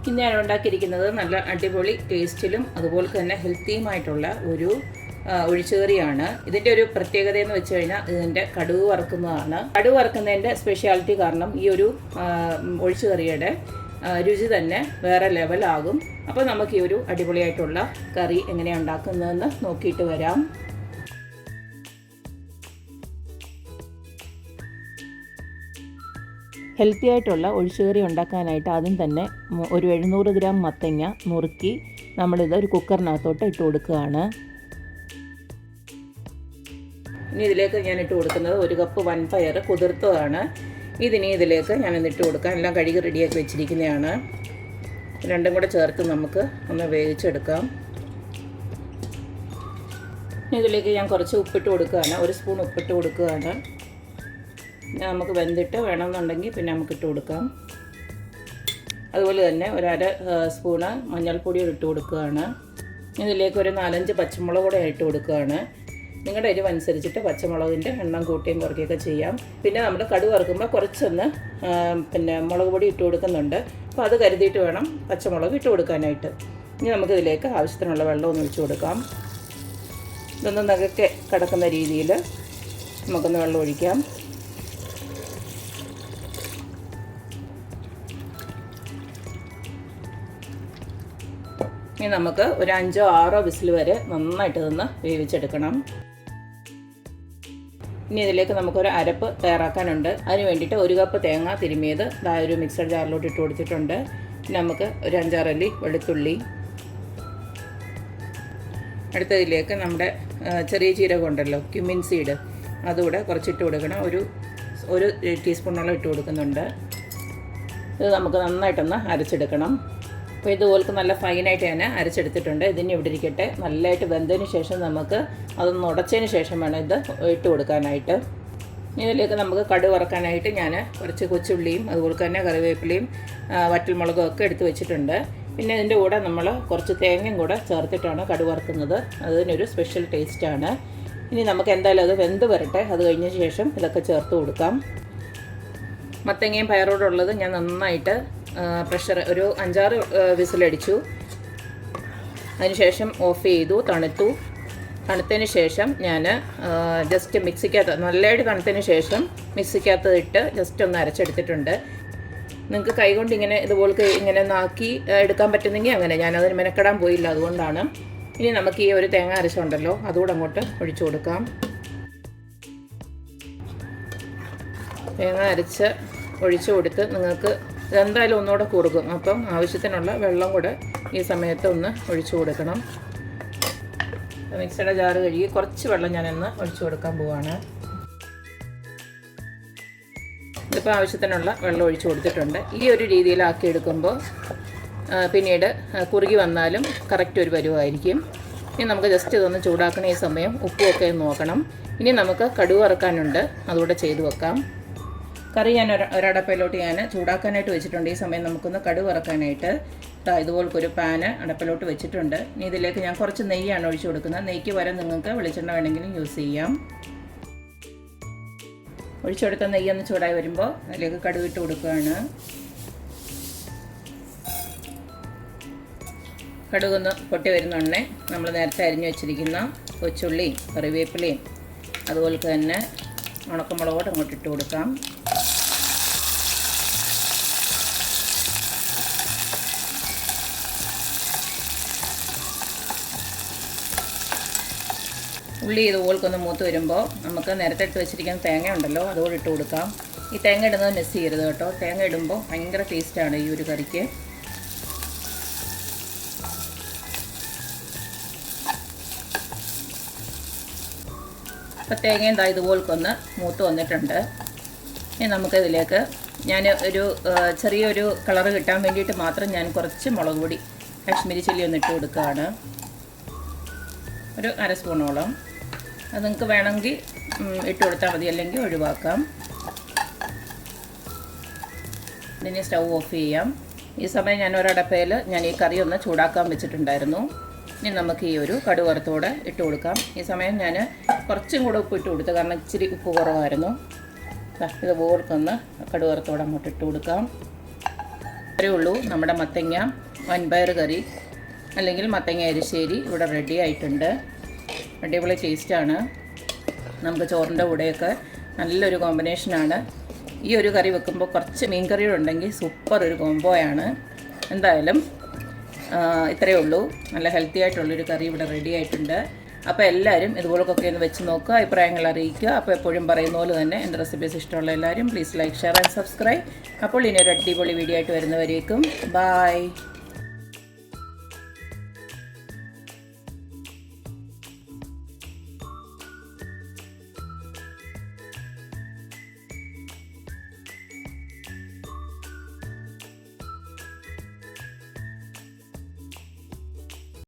ഇന്ന് ഞാൻ ഉണ്ടാക്കിയിരിക്കുന്നത് നല്ല അടിപൊളി ടേസ്റ്റിലും അതുപോലെ തന്നെ ഹെൽത്തിയുമായിട്ടുള്ള ഒരു ഒഴിച്ചുകറിയാണ്. ഇതിൻ്റെ ഒരു പ്രത്യേകത എന്ന് വെച്ച് കഴിഞ്ഞാൽ ഇതിൻ്റെ കടുക് വറുക്കുന്നതാണ്. കടുക് വറുക്കുന്നതിൻ്റെ സ്പെഷ്യാലിറ്റി കാരണം ഈ ഒരു ഒഴിച്ചുകറിയുടെ രുചി തന്നെ വേറെ ലെവലാകും. അപ്പോൾ നമുക്ക് ഈ ഒരു അടിപൊളിയായിട്ടുള്ള കറി എങ്ങനെയാണ് ഉണ്ടാക്കുന്നതെന്ന് നോക്കിയിട്ട് വരാം. ഹെൽത്തി ആയിട്ടുള്ള ഒഴിച്ചുകറി ഉണ്ടാക്കാനായിട്ട് ആദ്യം തന്നെ ഒരു 700 ഗ്രാം മത്തങ്ങ നുറുക്കി നമ്മളിത് ഒരു കുക്കറിനകത്തോട്ട് ഇട്ട് കൊടുക്കുകയാണ്. ഇനി ഇതിലേക്ക് ഞാൻ ഇട്ട് കൊടുക്കുന്നത് 1 കപ്പ് വൻപയർ കുതിർത്തതാണ്. ഇതിലേക്ക് ഞാനൊന്ന് ഇട്ട് കൊടുക്കാം. എല്ലാം കഴുകി റെഡിയാക്കി വെച്ചിരിക്കുന്നതാണ്. രണ്ടും കൂടെ ചേർത്ത് നമുക്ക് ഒന്ന് വേവിച്ചെടുക്കാം. ഇതിലേക്ക് ഞാൻ കുറച്ച് ഉപ്പിട്ട് കൊടുക്കുകയാണ്. 1 സ്പൂൺ ഉപ്പിട്ട് കൊടുക്കുകയാണ്. നമുക്ക് വെന്തിട്ട് വേണമെന്നുണ്ടെങ്കിൽ പിന്നെ നമുക്ക് ഇട്ട് കൊടുക്കാം. അതുപോലെ തന്നെ 1/2 സ്പൂണ് മഞ്ഞൾപ്പൊടി ഇട്ട് കൊടുക്കുകയാണ്. ഇതിലേക്ക് ഒരു 4-5 പച്ചമുളക് കൂടെ ഇട്ട് കൊടുക്കുകയാണ്. നിങ്ങളുടെ എരിവ് അനുസരിച്ചിട്ട് പച്ചമുളകിൻ്റെ എണ്ണം കൂട്ടുകയും കുറയ്ക്കുകയൊക്കെ ചെയ്യാം. പിന്നെ നമ്മൾ കടുക് വറുക്കുമ്പോൾ കുറച്ചൊന്ന് മുളക് പൊടി ഇട്ട് കൊടുക്കുന്നുണ്ട്. അപ്പോൾ അത് കരുതിയിട്ട് വേണം പച്ചമുളക് ഇട്ട് കൊടുക്കാനായിട്ട്. ഇനി നമുക്കിതിലേക്ക് ആവശ്യത്തിനുള്ള വെള്ളം ഒന്ന് ഒഴിച്ച് കൊടുക്കാം. ഇതൊന്ന് നകക്കെ കിടക്കുന്ന രീതിയിൽ നമുക്കൊന്ന് വെള്ളം ഒഴിക്കാം. ഇനി നമുക്ക് ഒരു 5-6 വിസിൽ വരെ നന്നായിട്ട് നിന്ന് വേവിച്ചെടുക്കണം. ഇനി ഇതിലേക്ക് നമുക്കൊരു അരപ്പ് തയ്യാറാക്കാനുണ്ട്. അതിന് വേണ്ടിയിട്ട് 1 കപ്പ് തേങ്ങ തിരുമിയത് ഒരു മിക്സഡ് ജാറിലോട്ട് ഇട്ട് കൊടുത്തിട്ടുണ്ട്. പിന്നെ നമുക്ക് ഒരു 5-6 അല്ലി വെളുത്തുള്ളി. അടുത്തതിലേക്ക് നമ്മുടെ ചെറിയ ജീരകം ഉണ്ടല്ലോ, ക്യുമിൻ സീഡ്, അതുകൂടെ കുറച്ചിട്ട് കൊടുക്കണം. ഒരു ടീസ്പൂണോളം ഇട്ട് കൊടുക്കുന്നുണ്ട്. ഇത് നമുക്ക് നന്നായിട്ടൊന്ന് അരച്ചെടുക്കണം. അപ്പോൾ ഇതുപോലത്തെ നല്ല ഫൈനായിട്ട് ഞാൻ അരച്ചെടുത്തിട്ടുണ്ട്. ഇതിന് ഇവിടെ ഇരിക്കട്ടെ. നല്ലതായിട്ട് വെന്തതിന് ശേഷം നമുക്ക് അതൊന്ന് ഉടച്ചതിന് ശേഷം വേണം ഇത് ഇട്ട് കൊടുക്കാനായിട്ട്. ഇതിലേക്ക് നമുക്ക് കടുക് വറക്കാനായിട്ട് ഞാൻ കുറച്ച് കൊച്ചുള്ളിയും അതുപോലെ തന്നെ കറിവേപ്പിലയും വറ്റൽമുളകും ഒക്കെ എടുത്ത് വെച്ചിട്ടുണ്ട്. പിന്നെ ഇതിൻ്റെ കൂടെ നമ്മൾ കുറച്ച് തേങ്ങയും കൂടെ ചേർത്തിട്ടാണ് കടുക് വറുക്കുന്നത്. അതിനൊരു സ്പെഷ്യൽ ടേസ്റ്റാണ്. ഇനി നമുക്ക് എന്തായാലും അത് വെന്ത് വരട്ടെ. അത് കഴിഞ്ഞ ശേഷം ഇതൊക്കെ ചേർത്ത് കൊടുക്കാം. മത്തങ്ങയും പയറോടുള്ളത് ഞാൻ നന്നായിട്ട് പ്രഷർ ഒരു 5-6 വിസിലടിച്ചു. അതിനുശേഷം ഓഫ് ചെയ്തു. തണുത്തതിന് ശേഷം ഞാൻ ജസ്റ്റ് മിക്സിക്കകത്ത് നല്ലതായിട്ട് തണുത്തതിന് ശേഷം മിക്സിക്കകത്ത് ഇട്ട് ജസ്റ്റ് ഒന്ന് അരച്ചെടുത്തിട്ടുണ്ട്. നിങ്ങൾക്ക് കൈകൊണ്ട് ഇതുപോലെ ഇങ്ങനെ നാക്കി എടുക്കാൻ പറ്റുന്നെങ്കിൽ അങ്ങനെ. ഞാനതിന് മെനക്കെടാൻ പോയില്ല, അതുകൊണ്ടാണ്. ഇനി നമുക്ക് ഈ ഒരു തേങ്ങ അരച്ചുണ്ടല്ലോ അതുകൂടെ അങ്ങോട്ട് ഒഴിച്ചു കൊടുക്കാം. തേങ്ങ അരച്ച് ഒഴിച്ചു കൊടുത്ത് നിങ്ങൾക്ക് ഇതെന്തായാലും ഒന്നുകൂടെ കുറുകും. അപ്പം ആവശ്യത്തിനുള്ള വെള്ളം കൂടെ ഈ സമയത്ത് ഒന്ന് ഒഴിച്ചു കൊടുക്കണം. മിക്സിയുടെ ജാറ് കഴുകി കുറച്ച് വെള്ളം ഞാനൊന്ന് ഒഴിച്ചു കൊടുക്കാൻ പോവാണ്. ഇതിപ്പോൾ ആവശ്യത്തിനുള്ള വെള്ളം ഒഴിച്ചു കൊടുത്തിട്ടുണ്ട്. ഈ ഒരു രീതിയിലാക്കി എടുക്കുമ്പോൾ പിന്നീട് കുറുകി വന്നാലും കറക്റ്റ് ഒരു പരുവായിരിക്കും. ഇനി നമുക്ക് ജസ്റ്റ് ഇതൊന്ന് ചൂടാക്കണ ഈ സമയം ഉപ്പുമൊക്കെ നോക്കണം. ഇനി നമുക്ക് കടുക് വറുക്കാനുണ്ട്, അതുകൂടെ ചെയ്തു വെക്കാം. കറി ഞാൻ ഒരടപ്പയിലോട്ട് ഞാൻ ചൂടാക്കാനായിട്ട് വെച്ചിട്ടുണ്ട്. ഈ സമയം നമുക്കൊന്ന് കടുക് വറക്കാനായിട്ട് ഇതുപോലൊരു പാന് അടപ്പിലോട്ട് വെച്ചിട്ടുണ്ട്. ഇനി ഇതിലേക്ക് ഞാൻ കുറച്ച് നെയ്യാണ് ഒഴിച്ചു കൊടുക്കുന്നത്. നെയ്ക്ക് പകരം നിങ്ങൾക്ക് വെളിച്ചെണ്ണ വേണമെങ്കിലും യൂസ് ചെയ്യാം. ഒഴിച്ചെടുത്ത നെയ്യൊന്ന് ചൂടായി വരുമ്പോൾ അതിലേക്ക് കടുക് ഇട്ട് കൊടുക്കുകയാണ്. കടുകൊന്ന് പൊട്ടി വരുന്നുണ്ടേ നമ്മൾ നേരത്തെ അരിഞ്ഞു വെച്ചിരിക്കുന്ന കൊച്ചുള്ളിയും കറിവേപ്പിലയും അതുപോലെ തന്നെ ഉണക്കമുളകോട്ട് അങ്ങോട്ട് ഇട്ട് കൊടുക്കാം. ഉള്ളി ഇതുപോലൊന്ന് മൂത്ത് വരുമ്പോൾ നമുക്ക് നേരത്തെ ഇട്ട് വെച്ചിരിക്കുന്ന തേങ്ങ ഉണ്ടല്ലോ അതുകൂടെ ഇട്ട് കൊടുക്കാം. ഈ തേങ്ങ ഇടുന്നത് മിസ് ചെയ്യരുത് കേട്ടോ. തേങ്ങ ഇടുമ്പോൾ ഭയങ്കര ടേസ്റ്റാണ് ഈ ഒരു കറിക്ക്. അപ്പോൾ തേങ്ങയും ഇതുപോലൊന്ന് മൂത്ത് വന്നിട്ടുണ്ട്. ഇനി നമുക്കിതിലേക്ക് ഞാൻ ചെറിയൊരു കളറ് കിട്ടാൻ വേണ്ടിയിട്ട് മാത്രം ഞാൻ കുറച്ച് മുളക് പൊടി കാശ്മീരി ചില്ലി ഒന്ന് ഇട്ട് കൊടുക്കുകയാണ്. ഒരു 1/2 സ്പൂണോളം. അത് നിങ്ങൾക്ക് വേണമെങ്കിൽ ഇട്ട് കൊടുത്താൽ മതി, അല്ലെങ്കിൽ ഒഴിവാക്കാം. ഇനി സ്റ്റൗ ഓഫ് ചെയ്യാം. ഈ സമയം ഞാൻ ഒരടപ്പയിൽ ഞാൻ ഈ കറി ഒന്ന് ചൂടാക്കാൻ വെച്ചിട്ടുണ്ടായിരുന്നു. ഇനി നമുക്ക് ഈ ഒരു കടുക് വറുത്തോടെ ഇട്ട് കൊടുക്കാം. ഈ സമയം ഞാൻ കുറച്ചും കൂടെ ഉപ്പ് ഇട്ട് കൊടുത്തു, കാരണം ഇച്ചിരി ഉപ്പ് കുറവായിരുന്നു. ഇതുപോലൊന്ന് കടുക് വറുത്തോടെ അങ്ങോട്ട് ഇട്ട് കൊടുക്കാം. അത്രയേ ഉള്ളൂ. നമ്മുടെ മത്തങ്ങ വൻപയർ കറി അല്ലെങ്കിൽ മത്തങ്ങ എരിശ്ശേരി ഇവിടെ റെഡി ആയിട്ടുണ്ട്. അടിപൊളി ടേസ്റ്റാണ്. നമുക്ക് ചോറിൻ്റെ കൂടെയൊക്കെ നല്ലൊരു കോമ്പിനേഷനാണ്. ഈ ഒരു കറി വെക്കുമ്പോൾ കുറച്ച് മീൻ കറിയുടെ ഉണ്ടെങ്കിൽ സൂപ്പർ ഒരു കോംബോയാണ്. എന്തായാലും ഇത്രയേ ഉള്ളൂ. നല്ല ഹെൽത്തി ആയിട്ടുള്ളൊരു കറി ഇവിടെ റെഡി ആയിട്ടുണ്ട്. അപ്പോൾ എല്ലാവരും ഇതുപോലൊക്കെ ഒന്ന് വെച്ച് നോക്കുക, അഭിപ്രായങ്ങൾ അറിയിക്കുക. അപ്പോൾ എപ്പോഴും പറയുന്ന പോലെ തന്നെ എൻ്റെ റെസിപ്പീസ് ഇഷ്ടമുള്ള എല്ലാവരും please like, share and subscribe. അപ്പോൾ ഇനി ഒരു അടിപൊളി വീഡിയോ ആയിട്ട് വരുന്നവരേക്കും ബൈ.